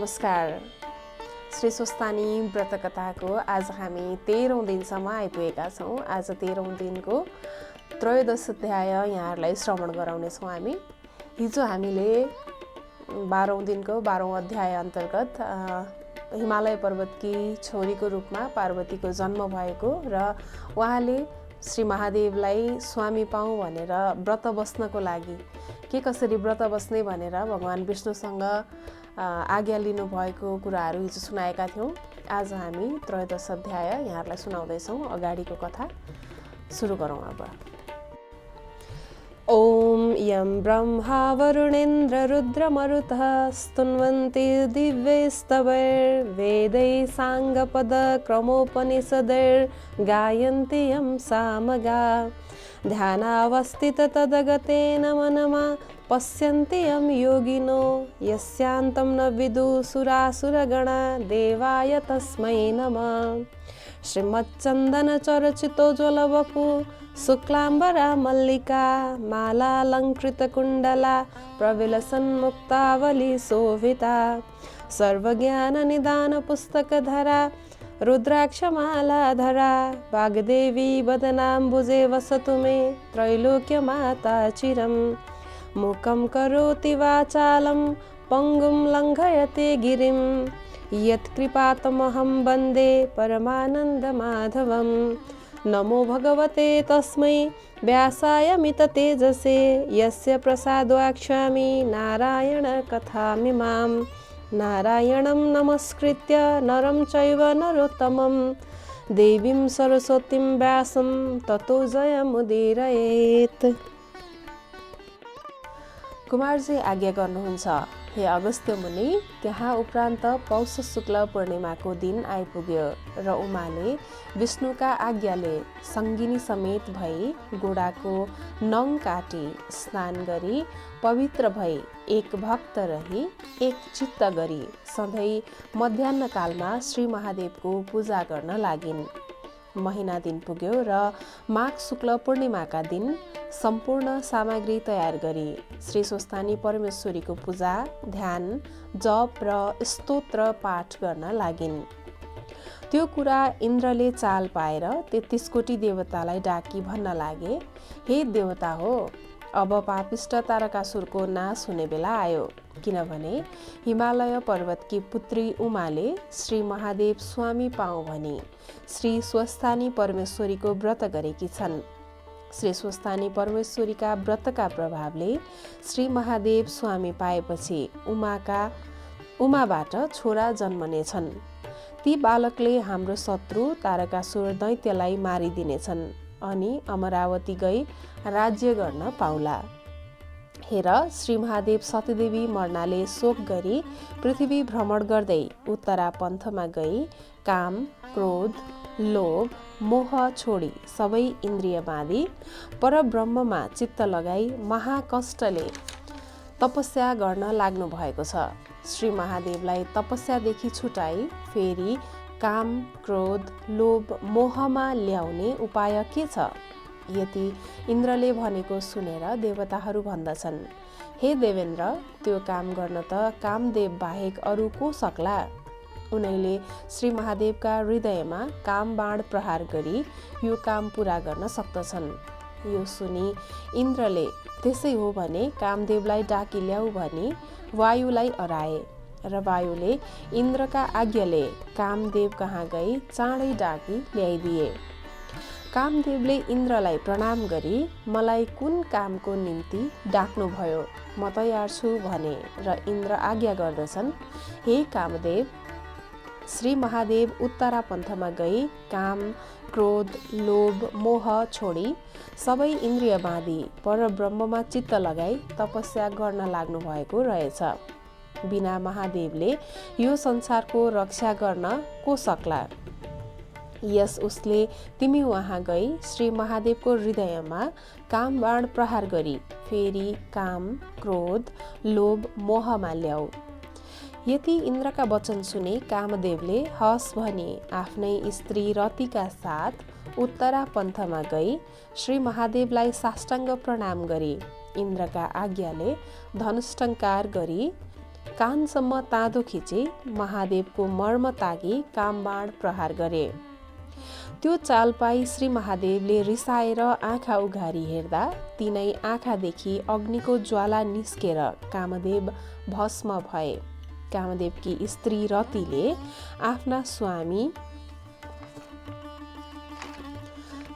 नमस्कार। श्री स्वस्तानी व्रत कथाको आज हामी 13औं दिनसम्म आइपुगेका छौँ। आज 13औं दिनको त्रयोदश अध्याय यहाँहरूलाई श्रवण गराउनेछौँ हामी। हिजो हामीले 12औं दिनको 12औं अध्याय अन्तर्गत हिमालय पर्वतकी छोरीको रूपमा पार्वतीको जन्म भएको र उहाँले श्री महादेवलाई स्वामी पाऊँ भनेर व्रत बस्नको लागि के कसरी व्रत बस्ने भनेर भगवान विष्णुसँग आज्ञा लिनुभएको कुराहरू हिजो सुनाएका थियौँ। आज हामी त्रयोदश अध्याय यहाँहरूलाई सुनाउँदैछौँ। अगाडिको कथा सुरु गरौँ अब। ओम यं ब्रह्मा वरुणेन्द्र रुद्रमरुतः स्तुन्वन्ति दिव्यैस्तवैर्वेदैः साङ्गपदक्रमोपनिषदैर्गायन्ति यं सामगा ध्यानावस्थित तदगतेन मनमा पश्यन्ति यं योगिनो यस्यान्तं न विदुसुरासुरगणा देवाय तस्मै नमः। श्रीमच्चन्दनचर्चितो ज्वलवपु शुक्लाम्बरा मल्लिका मालालङ्कृतकुण्डला प्रविलसन्मुक्तावली शोभिता सर्वज्ञाननिदानपुस्तकधरा रुद्राक्षमालाधरा वाग्देवी वदनाम्बुजे वसतु मे त्रैलोक्यमाता चिरम्। मूकं करोति वाचालं पङ्गुं लङ्घयते गिरिं यत्कृपातमहं वन्दे परमानन्दमाधवम्। नमो भगवते तस्मै व्यासाय मिततेजसे यस्य प्रसाद्वाक्ष्यामि नारायणकथामिमां। नारायणं नमस्कृत्य नरं चैव नरोत्तमं देवीं सरस्वतीं व्यासं ततो जयमुदीरयेत्। कुमारजी आज्ञा गर्नुहुन्छ, हे अगस्त्य मुनि, त्यहाँ उपरान्त पौष शुक्ल पूर्णिमाको दिन आइपुग्यो र उमाले विष्णुका आज्ञाले सङ्गिनी समेत भई गोडाको नङ काटी स्नान गरी पवित्र भई एक भक्त रही एक चित्त गरी सधैँ मध्याह्नकालमा श्री महादेवको पूजा गर्न लागिन्। महिना दिन पुग्यो र माघ शुक्ल पूर्णिमाका दिन सम्पूर्ण सामग्री तयार गरी श्री स्वस्तानी परमेश्वरीको पूजा, ध्यान, जप र स्तोत्र पाठ गर्न लागिन्। त्यो कुरा इन्द्रले चाल पाएर 33 कोटी देवतालाई डाकी भन्न लागे, हे देवता हो, अब पापिष्ट तारकासुरको नाश हुने बेला आयो, किनभने हिमालय पर्वतकी पुत्री उमाले श्री महादेव स्वामी पाऊँ भनी श्री स्वस्तानी परमेश्वरीको व्रत गरेकी छन्। श्री स्वस्तानी परमेश्वरीका व्रतका प्रभावले श्री महादेव स्वामी पाएपछि उमाबाट छोरा जन्मनेछन्। ती बालकले हाम्रो शत्रु तारकासुर दैत्यलाई मारिदिनेछन् अनि अमरावती गई राज्य गर्न पाउला। हेर, श्री महादेव सतीदेवी मर्नाले शोक गरी पृथ्वी भ्रमण गर्दै उत्तरा पन्थमा गई काम, क्रोध, लोभ, मोह छोडी सबै इन्द्रिय बाँधी परब्रह्ममा चित्त लगाई महाकष्टले तपस्या गर्न लाग्नु भएको छ। श्री महादेवलाई तपस्यादेखि छुटाई फेरि काम, क्रोध, लोभ, मोहमा ल्याउने उपाय के छ? यति इन्द्रले भनेको सुनेर देवताहरू भन्दछन्, हे देवेन्द्र, त्यो काम गर्न त कामदेव बाहेक अरू को सक्ला? उनैले श्री महादेवका हृदयमा काम बाण प्रहार गरी यो काम पुरा गर्न सक्दछन्। यो सुनि इन्द्रले त्यसै हो भने कामदेवलाई डाकी ल्याऊ भनी वायुलाई अराए र वायुले इन्द्रका आज्ञाले कामदेव कहाँ गई चाँडै डाकी ल्याइदिए। कामदेवले इन्द्रलाई प्रणाम गरी मलाई कुन कामको निम्ति डाक्नुभयो, म तयार छु भने र इन्द्र आज्ञा गर्दछन्, हे कामदेव, श्री महादेव उत्तरा पन्थमा गई काम, क्रोध, लोभ, मोह छोडी सबै इन्द्रिय बाँधी परब्रह्ममा चित्त लगाई तपस्या गर्न लाग्नु भएको रहेछ। बिना महादेवले यो संसारको रक्षा गर्न को सक्ला? यस उसले तिमी वहाँ गई श्री महादेवको हृदयमा काम बाण प्रहार गरी फेरि काम, क्रोध, लोभ, मोहमा ल्याऊ। यति इन्द्रका वचन सुने कामदेवले हस भनी आफ्नै स्त्री रतिका साथ उत्तरा पन्थमा गई श्री महादेवलाई साष्टाङ्ग प्रणाम गरी इन्द्रका आज्ञाले धनुष्टङ्कार गरी कानसम्म ताँदो खिचे महादेवको मर्म तागी कामबाण प्रहार गरे। त्यो चाल पाई श्री महादेवले रिसाएर आँखा उघारी हेर्दा तिनै आँखादेखि अग्निको ज्वाला निस्केर कामदेव भस्म भए। कामदेवकी स्त्री रतिले आफ्ना स्वामी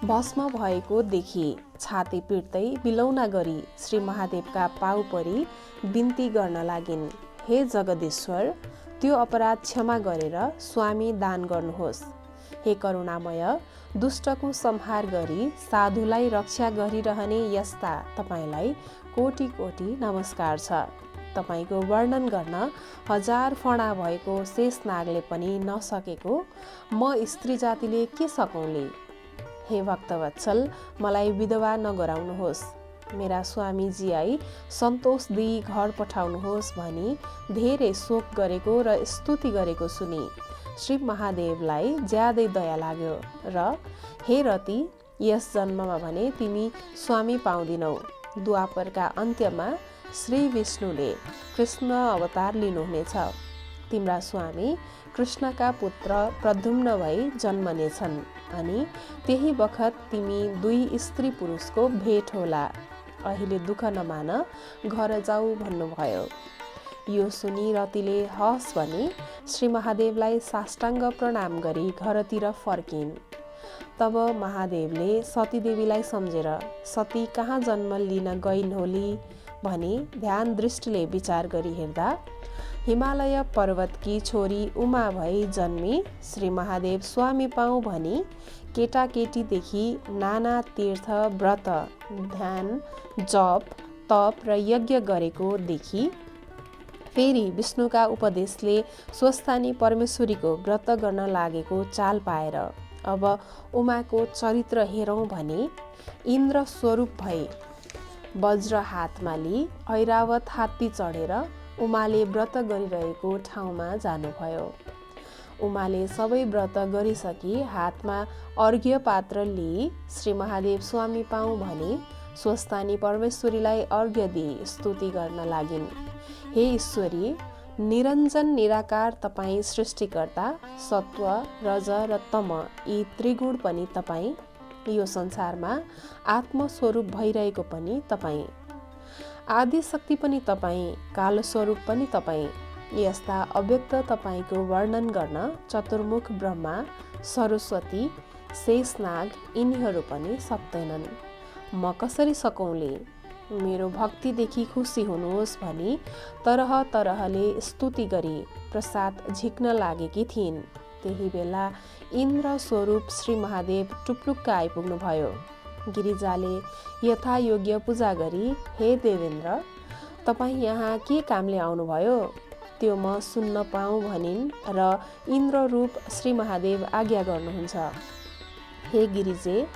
भस्म भएको देखि छाती पिट्दै बिलौना गरी श्री महादेवका पाउ परी बिन्ती गर्न लागिन्। हे जगदीश्वर, त्यो अपराध क्षमा गरेर स्वामी दान गर्नुहोस्। हे करुणामय, दुष्टको संहार गरी साधुलाई रक्षा गरिरहने यस्ता तपाईँलाई कोटि कोटि नमस्कार छ। तपाईँको वर्णन गर्न हजार फणा भएको शेषनागले पनि नसकेको म स्त्री जातिले के सकौँले। हे भक्तवत्सल, मलाई विधवा नगराउनुहोस्। मेरा स्वामीजी आई सन्तोष दिई घर पठाउनुहोस् भनी धेरै शोक गरेको र स्तुति गरेको सुनि श्री महादेवलाई ज्यादै दया लाग्यो र हे रति, यस जन्ममा भने तिमी स्वामी पाउँदिनौ। द्वापरका अन्त्यमा श्री विष्णुले कृष्ण अवतार लिनुहुनेछ। तिम्रा स्वामी कृष्णका पुत्र प्रद्युम्न भई जन्मनेछन् अनि त्यही बखत तिमी दुई स्त्री पुरुषको भेट होला। अहिले दुःख नमान, घर जाऊ भन्नुभयो। यो सुनि रतिले हस् भनी श्री महादेवलाई साष्टाङ्ग प्रणाम गरी घरतिर फर्किन्। तब महादेवले सतीदेवीलाई सम्झेर सती कहाँ जन्म लिन गइन् होली भनी ध्यान दृष्टिले विचार गरी हेर्दा हिमालय पर्वतकी छोरी उमा भई जन्मी श्री महादेव स्वामी पाऊँ भनी केटाकेटीदेखि नाना तीर्थ व्रत ध्यान जप तप र यज्ञ गरेको देखि फेरि विष्णुका उपदेशले स्वस्थानी परमेश्वरीको व्रत गर्न लागेको चाल पाएर अब उमाको चरित्र हेरौँ भने इन्द्र स्वरूप भई वज्र हातमा लिई ऐरावत हात्ती चढेर उमाले व्रत गरिरहेको ठाउँमा जानुभयो। उमाले सबै व्रत गरिसकी हातमा अर्घ्य पात्र लिई श्री महादेव स्वामी पाऊँ भनी स्वस्थानी परमेश्वरीलाई अर्घ्य दिई स्तुति गर्न लागिन्। हे ईश्वरी, निरञ्जन निराकार तपाईँ सृष्टिकर्ता, सत्व रज र तम यी त्रिगुण पनि तपाईँ, यो संसारमा आत्मस्वरूप भइरहेको पनि तपाईँ, आदि शक्ति पनि तपाईँ, कालस्वरूप पनि तपाईँ। यस्ता अव्यक्त तपाईँको वर्णन गर्न चतुर्मुख ब्रह्मा, सरस्वती, शेषनाग यिनीहरू पनि सक्दैनन्। म कसरी सकौँले। मेरो भक्तिदेखि खुसी हुनुहोस् भनी तरह तरहले स्तुति गरी प्रसाद झिक्न लागेकी थिइन्। त्यही बेला इन्द्र स्वरूप श्री महादेव टुप्लुक्क आइपुग्नुभयो। गिरिजाले यथायोग्य पूजा गरी, हे देवेन्द्र, तपाईँ यहाँ के कामले आउनुभयो त्यो म सुन्न पाऊँ भनिन् र इन्द्र रूप श्री महादेव आज्ञा गर्नुहुन्छ। हे गिरिजे,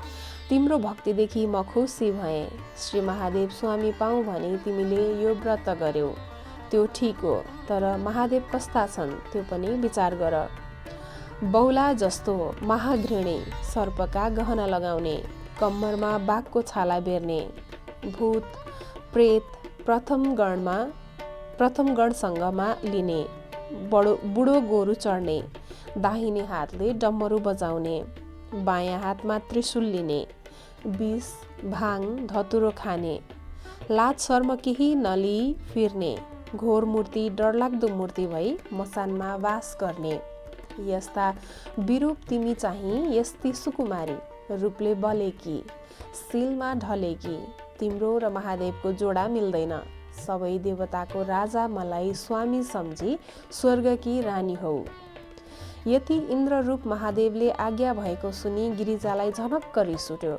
तिम्रो भक्तिदेखि म खुसी भएँ। श्री महादेव स्वामी पाऊँ भने तिमीले यो व्रत गर्यौ, त्यो ठिक हो, तर महादेव कस्ता छन् त्यो पनि विचार गर। बौला जस्तो महाघृणी, सर्पका गहना लगाउने, कम्मरमा बाघको छाला बेर्ने, भूत प्रेत प्रथम गणसँगमा लिने, बुढो गोरु चढ्ने, दाहिने हातले डम्बरू बजाउने, बायाँ हातमा त्रिशूल लिने, विष भाङ धतुरो खाने, लाज शर्म केही नलिई फिर्ने, घोर मूर्ति डरलाग्दो मूर्ति भई मसानमा वास गर्ने, यस्ता विरूप तिमी चाहिँ यस्ती सुकुमारी, रूपले बलेकी, सिलमा ढलेकी, तिम्रो र महादेवको जोडा मिल्दैन। सबै देवताको राजा मलाई स्वामी सम्झी स्वर्गकी रानी हौ। यति इन्द्र रूप महादेवले आज्ञा भएको सुनि गिरिजालाई झनक्क रिस उठ्यो।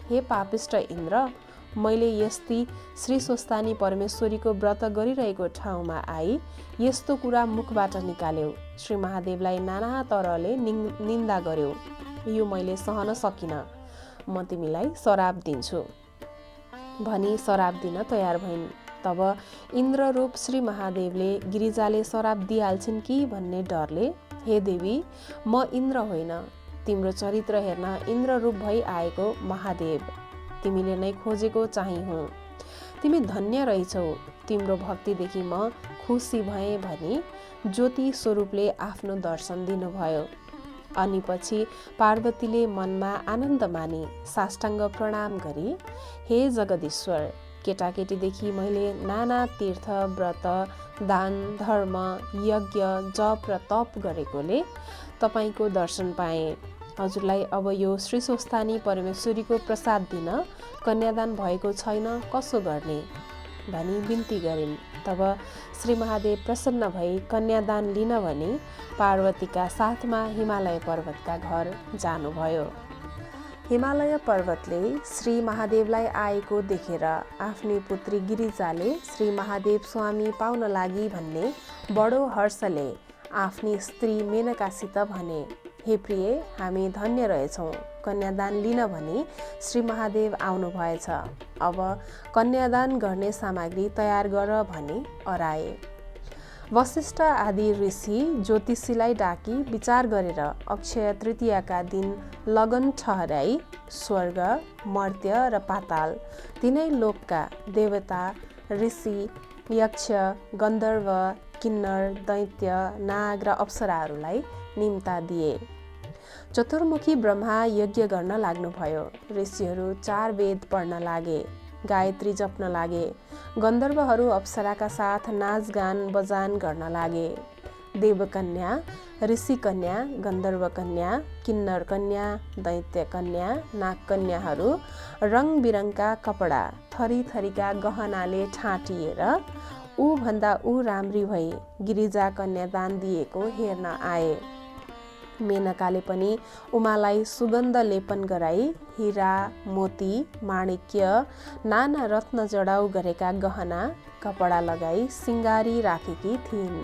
हे पापिष्ट इन्द्र, मैले यस्ती श्री स्वस्थानी परमेश्वरीको व्रत गरिरहेको ठाउँमा आई यस्तो कुरा मुखबाट निकाल्यौ, श्री महादेवलाई नाना तरहले निन्दा गर्यौ। यो मैले सहन सकिनँ, म तिमीलाई श्राप दिन्छु भनी श्राप दिन तयार भइन्। तब इन्द्र रूप श्री महादेवले गिरिजाले श्राप दिइहाल्छिन् कि भन्ने डरले, हे देवी, म इन्द्र होइन, तिम्रो चरित्र हेर्न इन्द्र रूप भई आएको महादेव, तिमीले नै खोजेको चाहिँ हुँ। तिमी धन्य रहेछौ, तिम्रो भक्तिदेखि म खुसी भएँ भनी ज्योति स्वरूपले आफ्नो दर्शन दिनुभयो। अनि पछि पार्वतीले मनमा आनन्द मानी साष्टाङ्ग प्रणाम गरी, हे जगदीश्वर, केटाकेटीदेखि मैले नाना तीर्थ व्रत दान धर्म यज्ञ जप र तप गरेकोले तपाईँको दर्शन पाएँ। हजुरलाई अब यो श्री स्वस्थानी परमेश्वरीको प्रसाद दिन कन्यादान भएको छैन, कसो गर्ने भनी बिन्ती गरिन्। तब श्री महादेव प्रसन्न भई कन्यादान लिन भनी पार्वतीका साथमा हिमालय पर्वतका घर जानुभयो। हिमालय पर्वतले श्री महादेवलाई आएको देखेर आफ्नी पुत्री गिरिजाले श्री महादेव स्वामी पाउन लागि भन्ने बडो हर्षले आफ्नी स्त्री मेनकासित भने, हे प्रिय, हामी धन्य रहेछौँ, कन्यादान लिन भनी श्री महादेव आउनु भएछ। अब कन्यादान गर्ने सामग्री तयार गर भनी अराए। वशिष्ठ आदि ऋषि ज्योतिषीलाई डाकी विचार गरेर अक्षय तृतीयाका दिन लगन ठहराई स्वर्ग, मर्त्य र पाताल तीनै लोकका देवता, ऋषि, यक्ष, गन्धर्व, किन्नर, दैत्य, नाग र अप्सराहरूलाई निम्ता दिए। चतुर्मुखी ब्रह्मा यज्ञ गर्न लाग्नुभयो। ऋषिहरू 4 वेद पढ्न लागे, गायत्री जप्न लागे। गन्धर्वहरू अप्सराका साथ नाचगान बजान गर्न लागे। देवकन्या, ऋषिकन्या, गन्धर्वकन्या, किन्नर कन्या, दैत्य कन्या, नागकन्याहरू रङबिरङका कपडा, थरी थरीका गहनाले ठाँटिएर ऊ भन्दा ऊ राम्री भई गिरिजा कन्यादान दिएको हेर्न आए। मेनकाले पनि उमालाई सुगन्ध लेपन गराई हिरा, मोती, माणिक्य, नाना रत्न जडाउ गरेका गहना कपडा लगाई सिङ्गारी राखेकी थिइन्।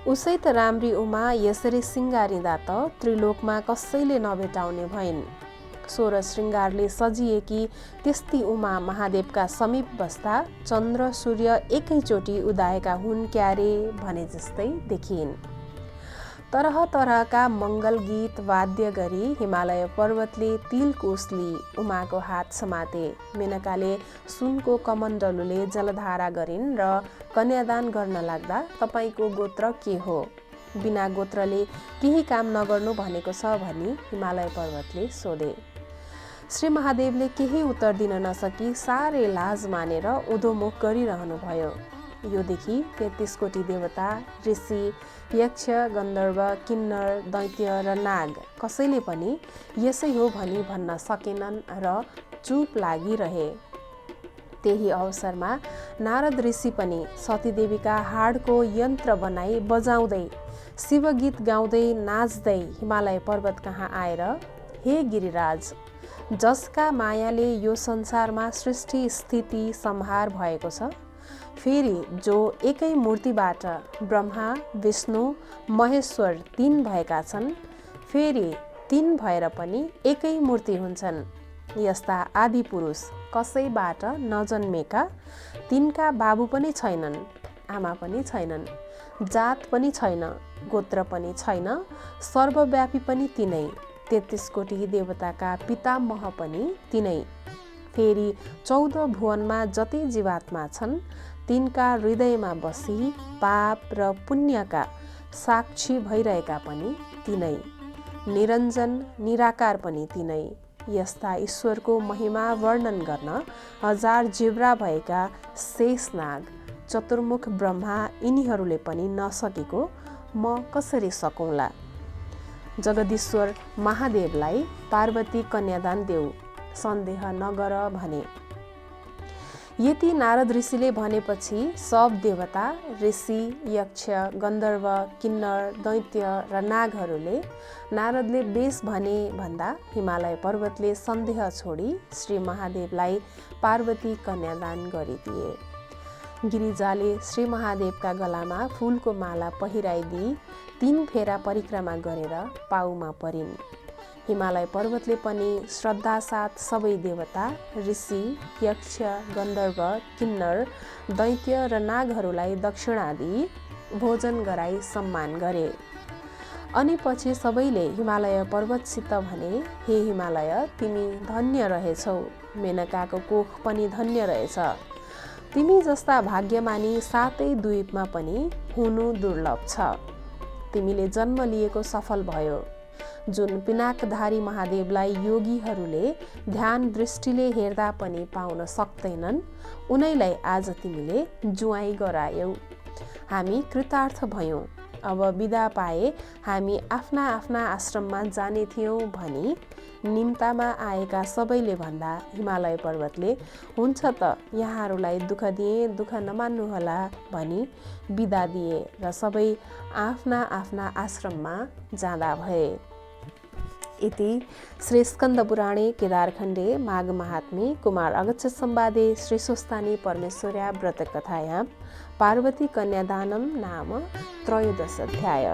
उसै त राम्री उमा यसरी सिङ्गारिँदा त त्रिलोकमा कसैले नभेटाउने भइन्। 16 श्रृङ्गारले सजिएकी त्यस्ती उमा महादेवका समीप बस्दा चन्द्र सूर्य एकैचोटि उदाएका हुन् क्यारे भने जस्तै देखिन्। तरह तरहका मङ्गल गीत वाद्य गरी हिमालय पर्वतले तिलकुश लिई उमाको हात समाते। मेनकाले सुनको कमण्डलुले जलधारा गरिन् र कन्यादान गर्न लाग्दा तपाईँको गोत्र के हो, बिना गोत्रले केही काम नगर्नु भनेको छ भनी हिमालय पर्वतले सोधे। श्री महादेवले केही उत्तर दिन नसकी साह्रै लाज मानेर उधोमुख गरिरहनु भयो। यो देखि 33 कोटी देवता, ऋषि, यक्ष, गन्धर्व, किन्नर, दैत्य र नाग कसैले पनि यसै हो भनी भन्न सकेनन् र चुप लागिरहे। त्यही अवसरमा नारद ऋषि पनि सतीदेवीका हाडको यन्त्र बनाई बजाउँदै शिवगीत गाउँदै नाच्दै हिमालय पर्वत कहाँ आएर, हे गिरिराज, जसका मायाले यो संसारमा सृष्टि स्थिति संहार भएको छ, फेरि जो एकै मूर्तिबाट ब्रह्मा, विष्णु, महेश्वर 3 भएका छन्, फेरि 3 भएर पनि एकै मूर्ति हुन्छन्, यस्ता आदि पुरुष कसैबाट नजन्मेका, तिनका बाबु पनि छैनन्, आमा पनि छैनन्, जात पनि छैन, गोत्र पनि छैन, सर्वव्यापी पनि तिनै, 33 कोटी देवताका पितामह पनि तिनै, फेरि 14 भुवनमा जति जीवात्मा छन् तिनका हृदयमा बसी पाप र पुण्यका साक्षी भइरहेका पनि तिनै, निरञ्जन निराकार पनि तिनै। यस्ता ईश्वरको महिमा वर्णन गर्न 1000 जिब्रा भएका शेषनाग, चतुर्मुख ब्रह्मा यिनीहरूले पनि नसकेको म कसरी सकौँला। जगदीश्वर महादेवलाई पार्वती कन्यादान देऊ, सन्देह नगर भने। यति नारद ऋषिले भनेपछि सब देवता, ऋषि, यक्ष, गन्धर्व, किन्नर, दैत्य र नागहरूले नारदले बेस भने भन्दा हिमालय पर्वतले सन्देह छोडी श्री महादेवलाई पार्वती कन्यादान गरिदिए। गिरिजाले श्री महादेवका गलामा फूलको माला पहिराइदिई 3 फेरा परिक्रमा गरेर पाउमा परिन्। हिमालय पर्वतले पनि श्रद्धासाथ सबै देवता, ऋषि, यक्ष, गन्धर्व, किन्नर, दैत्य र नागहरूलाई दक्षिणा दिई भोजन गराई सम्मान गरे। अनि पछि सबैले हिमालय पर्वतसित भने, हे हिमालय, तिमी धन्य रहेछौ, मेनकाको कोख पनि धन्य रहेछ। तिमी जस्ता भाग्यमानी सातै द्वीपमा पनि हुनु दुर्लभ छ। तिमीले जन्म लिएको सफल भयो। जुन पिनाकधारी महादेवलाई योगीहरूले ध्यान दृष्टिले हेर्दा पनि पाउन सक्दैनन्, उनैलाई आज तिमीले जुवाई गरायौ। हामी कृतार्थ भयौँ। अब बिदा पाए हामी आफ्ना आफ्ना आश्रममा जाने थियौँ भनी निम्तामा आएका सबैले भन्दा हिमालय पर्वतले हुन्छ त यहाँहरूलाई दुःख दिए, दुःख नमान्नुहोला भनी बिदा दिए र सबै आफ्ना आफ्ना आश्रममा जाँदा भए। इति श्री स्कन्दपुराणे केदारखण्डे माघ महात्म्ये कुमार अगस्त्य संवादे श्री स्वस्तानी परमेश्वर्या व्रतकथायां पार्वती कन्यादानं नाम त्रयोदश अध्याय।